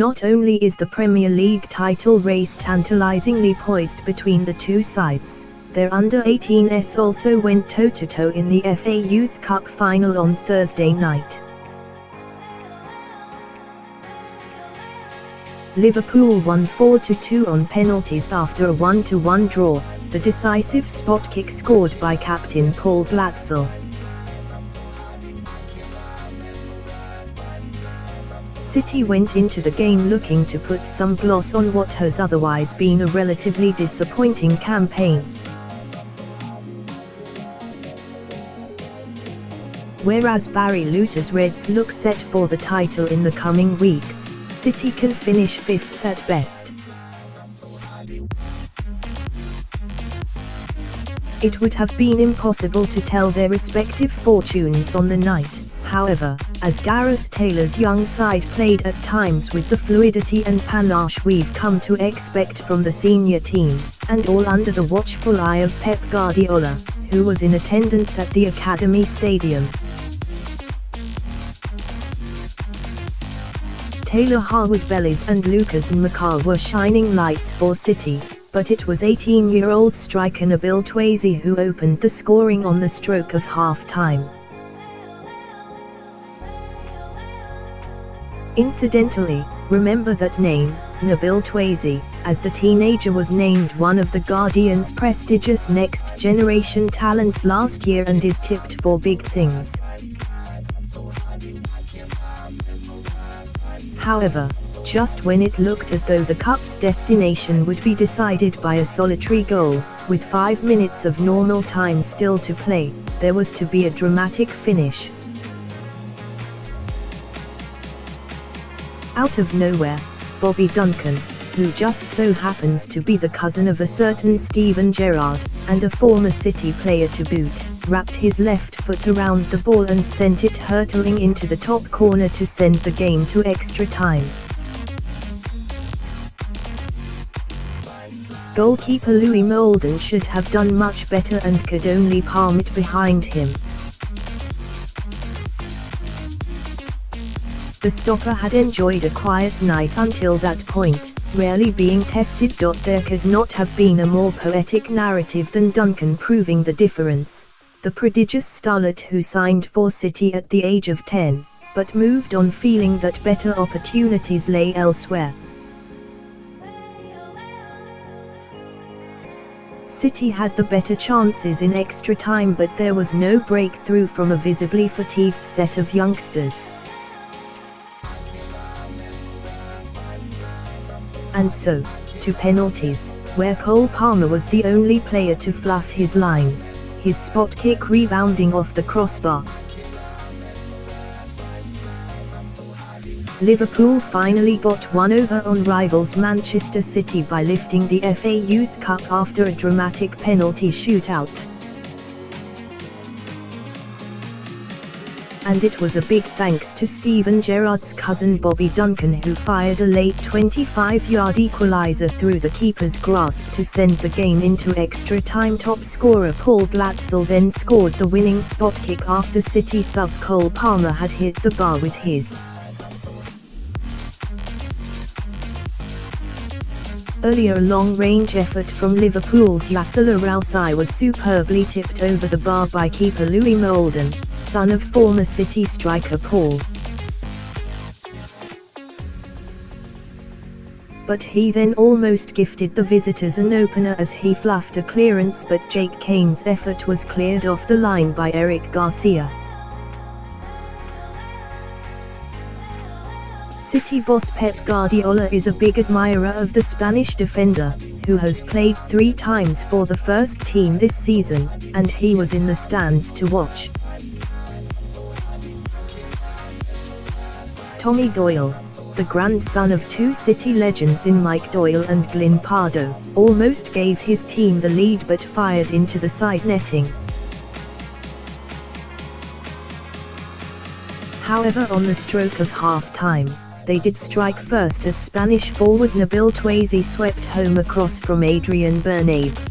Not only is the Premier League title race tantalisingly poised between the two sides, their under-18s also went toe-to-toe in the FA Youth Cup final on Thursday night. Liverpool won 4-2 on penalties after a 1-1 draw, the decisive spot kick scored by captain Paul Glatzel.City went into the game looking to put some gloss on what has otherwise been a relatively disappointing campaign. Whereas Barry Lewtas Reds look set for the title in the coming weeks, City can finish 5th at best. It would have been impossible to tell their respective fortunes on the night, however, as Gareth Taylor's young side played at times with the fluidity and panache we've come to expect from the senior team, and all under the watchful eye of Pep Guardiola, who was in attendance at the Academy Stadium. Taylor, Harwood Bellis and Lucas and McCall were shining lights for City, but it was 18-year-old striker Nabil Twazy who opened the scoring on the stroke of half-time. Incidentally, remember that name, Nabil Twazy, as the teenager was named one of the Guardian's prestigious Next Generation talents last year and is tipped for big things. However, just when it looked as though the Cup's destination would be decided by a solitary goal, with 5 minutes of normal time still to play, there was to be a dramatic finish. Out of nowhere, Bobby Duncan, who just so happens to be the cousin of a certain Steven Gerrard, and a former City player to boot, wrapped his left foot around the ball and sent it hurtling into the top corner to send the game to extra time. Goalkeeper Louis Molden should have done much better and could only palm it behind him. The stopper had enjoyed a quiet night until that point, rarely being tested. There could not have been a more poetic narrative than Duncan proving the difference, the prodigious starlet who signed for City at the age of 10, but moved on feeling that better opportunities lay elsewhere. City had the better chances in extra time, but there was no breakthrough from a visibly fatigued set of youngsters. And so, to penalties, where Cole Palmer was the only player to fluff his lines, his spot kick rebounding off the crossbar. Liverpool finally got one over on rivals Manchester City by lifting the FA Youth Cup after a dramatic penalty shootout. And it was a big thanks to Steven Gerrard's cousin Bobby Duncan, who fired a late 25-yard equaliser through the keeper's grasp to send the game into extra time. Top scorer Paul Glatzel then scored the winning spot kick after City sub Cole Palmer had hit the bar with his earlier long-range effort from Liverpool's Yasser Rousai was superbly tipped over the bar by keeper Louis Molden, son of former City striker Paul. But he then almost gifted the visitors an opener as he fluffed a clearance, but Jake Kane's effort was cleared off the line by Eric Garcia. City boss Pep Guardiola is a big admirer of the Spanish defender, who has played 3 times for the first team this season, and he was in the stands to watch. Tommy Doyle, the grandson of 2 City legends in Mike Doyle and Glyn Pardo, almost gave his team the lead but fired into the side netting. However, on the stroke of half-time, they did strike first as Spanish forward Nabil Twazy swept home a cross from Adrian Bernabe.